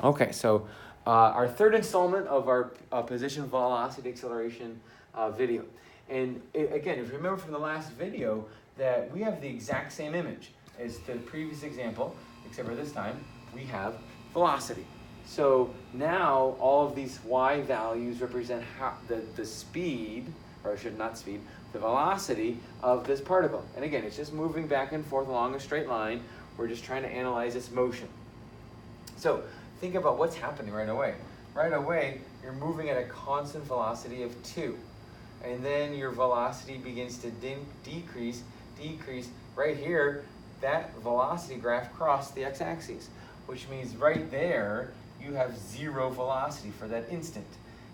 Okay, so our third installment of our position velocity acceleration video. And again, if you remember from the last video that we have the exact same image as the previous example, except for this time we have velocity. So now all of these y values represent the speed, or I should not speed, the velocity of this particle. And again, it's just moving back and forth along a straight line. We're just trying to analyze its motion. So think about what's happening right away. Right away, you're moving at a constant velocity of 2. And then your velocity begins to decrease. Right here, that velocity graph crossed the x-axis, which means right there, you have 0 velocity for that instant.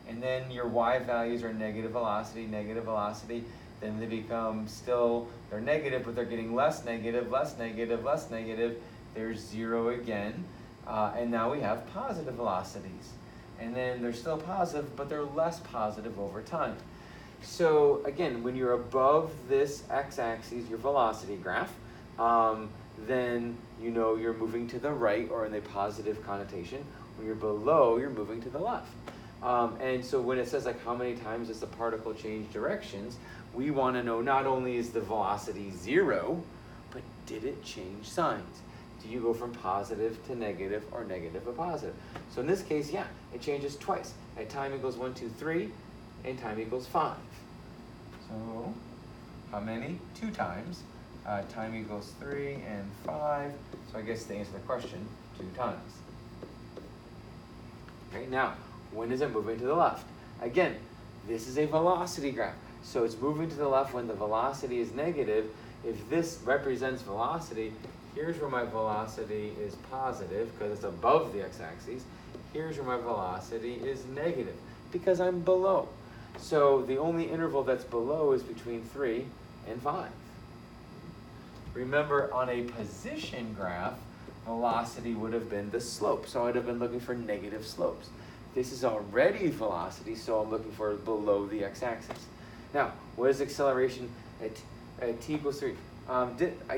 And then your y values are negative velocity, then they become they're negative, but they're getting less negative. There's 0 again. And now we have positive velocities. And then they're still positive, but they're less positive over time. So again, when you're above this x-axis, your velocity graph, then you know you're moving to the right, or in the positive connotation. When you're below, you're moving to the left. And so when it says like how many times does the particle change directions, we want to know not only is the velocity 0, but did it change signs? Do you go from positive to negative or negative to positive? So in this case, yeah, it changes twice. At time equals 1, 2, 3, and time equals 5. So how many? 2 times. Time equals 3 and 5. So I guess to answer the question, 2 times. Okay, now, when is it moving to the left? Again, this is a velocity graph. So it's moving to the left when the velocity is negative. If this represents velocity, here's where my velocity is positive because it's above the x-axis. Here's where my velocity is negative because I'm below. So the only interval that's below is between 3 and 5. Remember, on a position graph, velocity would have been the slope. So I'd have been looking for negative slopes. This is already velocity, so I'm looking for below the x-axis. Now, what is acceleration at t equals 3?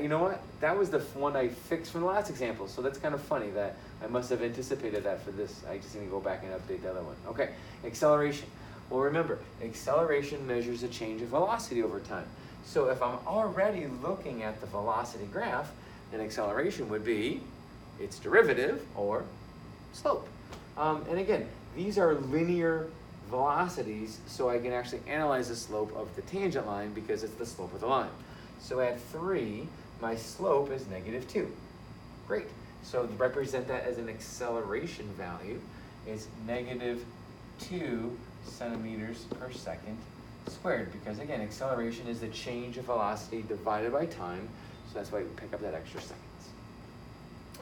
You know what? That was the one I fixed from the last example, so that's kind of funny that I must have anticipated that for this. I just need to go back and update the other one. Okay, acceleration. Well, remember, acceleration measures a change of velocity over time. So if I'm already looking at the velocity graph, then acceleration would be its derivative, or slope. And again, these are linear velocities, so I can actually analyze the slope of the tangent line because it's the slope of the line. So at 3, my slope is negative 2. Great. So to represent that as an acceleration value is negative 2 centimeters per second squared, because again, acceleration is the change of velocity divided by time, so that's why we pick up that extra seconds.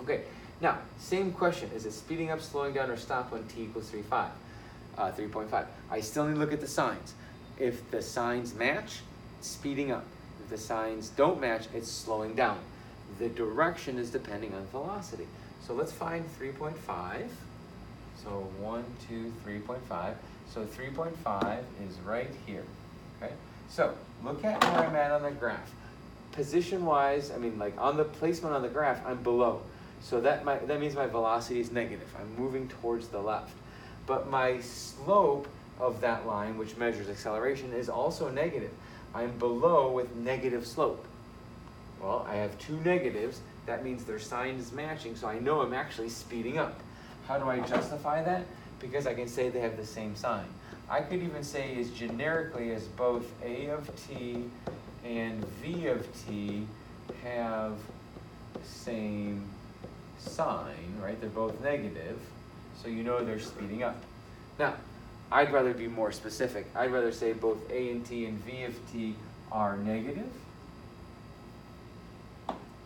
Okay, now, same question. Is it speeding up, slowing down, or stop when t equals 3.5? I still need to look at the signs. If the signs match, it's speeding up. If the signs don't match, it's slowing down. The direction is depending on velocity. So let's find 3.5. So 1, 2, 3.5. So 3.5 is right here, okay? So look at where I'm at on the graph. Position-wise, I mean, like on the placement on the graph, I'm below. So that means my velocity is negative. I'm moving towards the left. But my slope of that line, which measures acceleration, is also negative. I'm below with negative slope. Well, I have 2 negatives. That means their sign is matching, so I know I'm actually speeding up. How do I justify that? Because I can say they have the same sign. I could even say as generically as both a of t and v of t have the same sign, right? They're both negative, so you know they're speeding up. Now, I'd rather be more specific. I'd rather say both a and t and v of t are negative.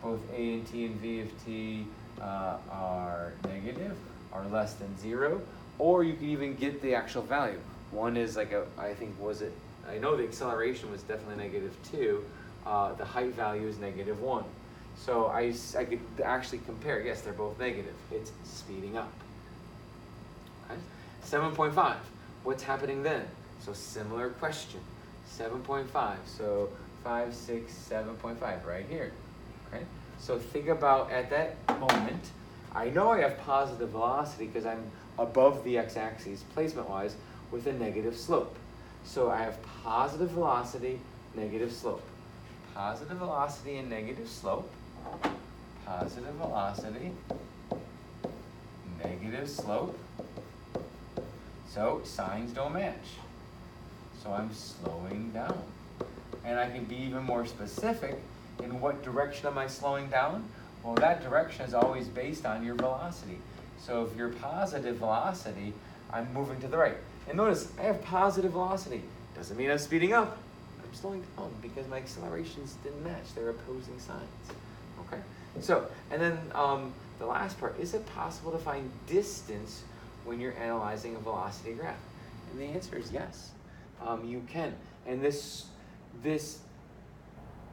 Both a and t and v of t are negative, are less than 0. Or you could even get the actual value. One is like I know the acceleration was definitely negative 2. The height value is negative 1. So I could actually compare. Yes, they're both negative. It's speeding up. Okay. 7.5. What's happening then? So similar question. 7.5. So 5, 6, 7.5 right here. Okay. So think about at that moment, I know I have positive velocity because I'm above the x-axis placement-wise with a negative slope. So I have positive velocity, negative slope. Positive velocity and negative slope. Positive velocity, negative slope. So signs don't match. So I'm slowing down. And I can be even more specific. In what direction am I slowing down? Well, that direction is always based on your velocity. So if you're positive velocity, I'm moving to the right. And notice, I have positive velocity. Doesn't mean I'm speeding up. I'm slowing down because my accelerations didn't match. They're opposing signs. Okay? So, and then the last part, is it possible to find distance when you're analyzing a velocity graph? And the answer is yes. You can. And this,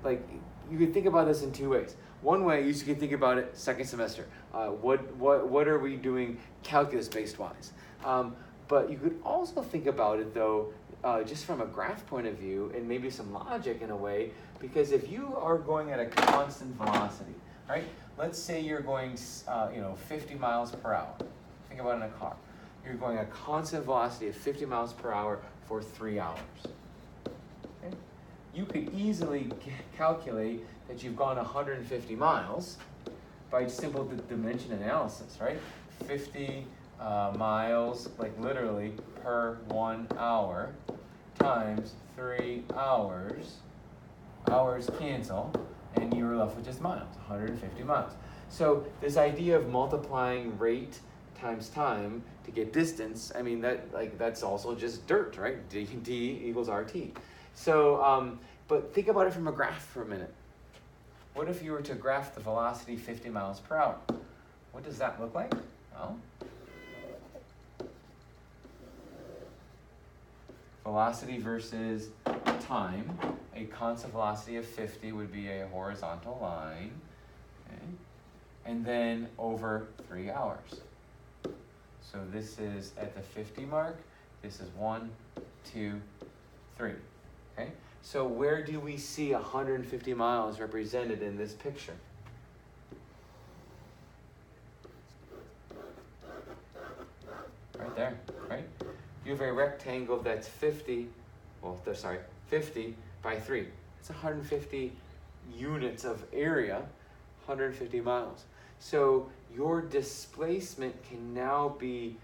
like, you can think about this in two ways. One way, you can think about it second semester. What are we doing calculus-based wise? But you could also think about it, though, just from a graph point of view and maybe some logic in a way, because if you are going at a constant velocity, right? Let's say you're going 50 miles per hour. Think about it in a car. You're going at a constant velocity of 50 miles per hour for 3 hours. Okay? You could easily calculate that you've gone 150 miles by simple dimension analysis, right? 50 miles, like literally per 1 hour, times 3 hours. Hours cancel, and you're left with just miles, 150 miles. So this idea of multiplying rate times time to get distance, I mean, that's also just dirt, right? D equals RT. So, but think about it from a graph for a minute. What if you were to graph the velocity 50 miles per hour? What does that look like? Well, velocity versus time. A constant velocity of 50 would be a horizontal line. Okay? And then over 3 hours. So this is at the 50 mark. This is 1, 2, 3. Okay? So where do we see 150 miles represented in this picture? Right there, right? You have a rectangle that's 50 by 3. It's 150 units of area, 150 miles. So your displacement can now be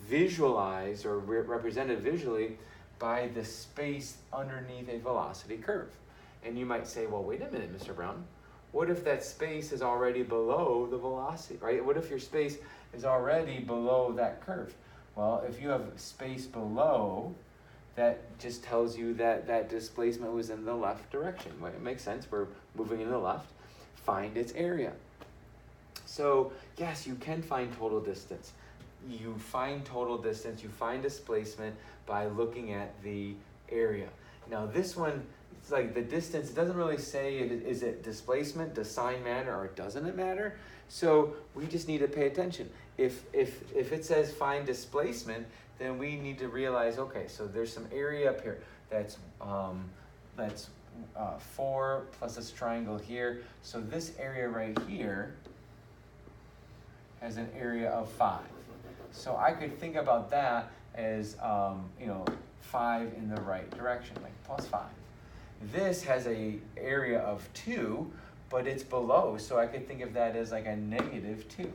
visualized or represented visually by the space underneath a velocity curve. And you might say, well, wait a minute, Mr. Brown. What if that space is already below the velocity, right? What if your space is already below that curve? Well, if you have space below, that just tells you that that displacement was in the left direction. Well, it makes sense. We're moving in the left. Find its area. So, yes, you can find total distance. You find total distance, you find displacement by looking at the area. Now, this one, it's like the distance, it doesn't really say, is it displacement, does sign matter, or doesn't it matter? So we just need to pay attention. If it says find displacement, then we need to realize, okay, so there's some area up here that's 4 plus this triangle here. So this area right here has an area of 5. So I could think about that as 5 in the right direction, like plus 5. This has a area of 2, but it's below, so I could think of that as like a negative 2.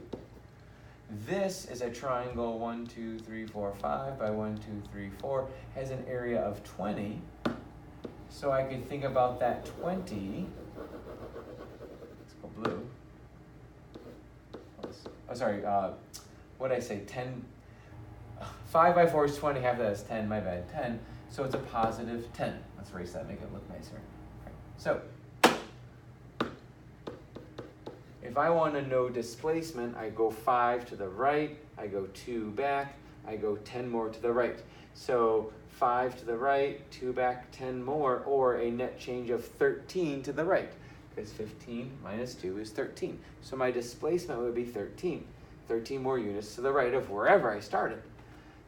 This is a triangle 1, 2, 3, 4, 5 by 1, 2, 3, 4, has an area of 20. So I could think about that 20. Let's go blue. Oh, sorry, what did I say? 10. 5 by 4 is 20, half of that is 10, my bad, 10. So it's a positive 10. Let's erase that, make it look nicer. Okay. So, if I want to know displacement, I go 5 to the right, I go 2 back, I go 10 more to the right. So 5 to the right, 2 back, 10 more, or a net change of 13 to the right, because 15 minus 2 is 13. So my displacement would be 13. 13 more units to the right of wherever I started.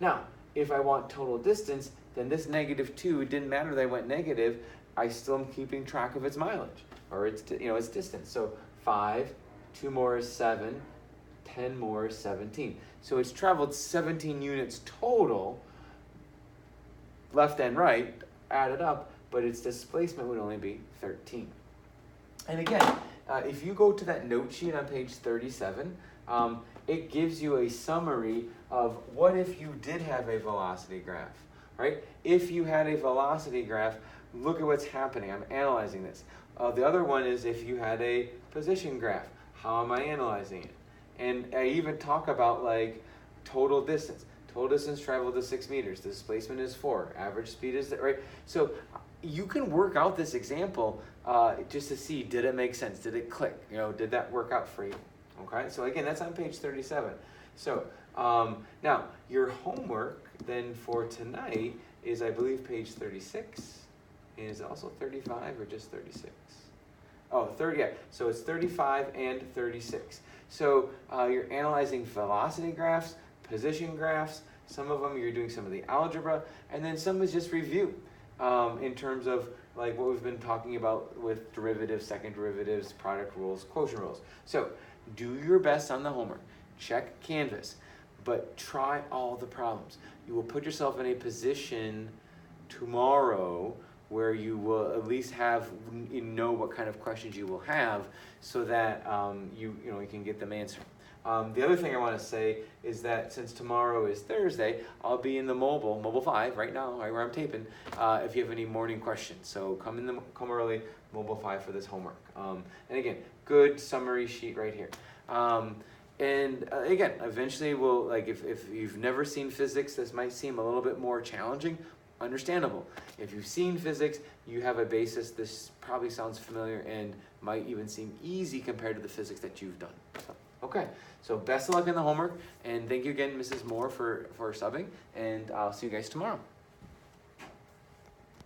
Now, if I want total distance, then this negative 2, it didn't matter that I went negative, I still am keeping track of its mileage, or its distance. So 5, 2 more is 7, 10 more is 17. So it's traveled 17 units total, left and right, added up, but its displacement would only be 13. And again, if you go to that note sheet on page 37, it gives you a summary of what if you did have a velocity graph, right? If you had a velocity graph, look at what's happening. I'm analyzing this. The other one is if you had a position graph, how am I analyzing it? And I even talk about like total distance. Total distance traveled is 6 meters. The displacement is 4. Average speed is, right? So you can work out this example just to see, did it make sense? Did it click? You know, did that work out for you? Okay, so again, that's on page 37. So now your homework then for tonight is, I believe, page 36. And is it also 35 or just 36? Oh, 30, yeah. So it's 35 and 36. So you're analyzing velocity graphs, position graphs. Some of them you're doing some of the algebra, and then some is just review in terms of like what we've been talking about with derivatives, second derivatives, product rules, quotient rules. So do your best on the homework. Check Canvas, but try all the problems. You will put yourself in a position tomorrow where you will at least know what kind of questions you will have, so that you can get them answered. The other thing I want to say is that since tomorrow is Thursday, I'll be in the mobile 5 right now, right where I'm taping, if you have any morning questions. So come early, mobile 5 for this homework. And again, good summary sheet right here. And again, eventually we'll, like if you've never seen physics, this might seem a little bit more challenging. Understandable. If you've seen physics, you have a basis. This probably sounds familiar and might even seem easy compared to the physics that you've done. So, okay, so best of luck in the homework, and thank you again, Mrs. Moore, for subbing, and I'll see you guys tomorrow.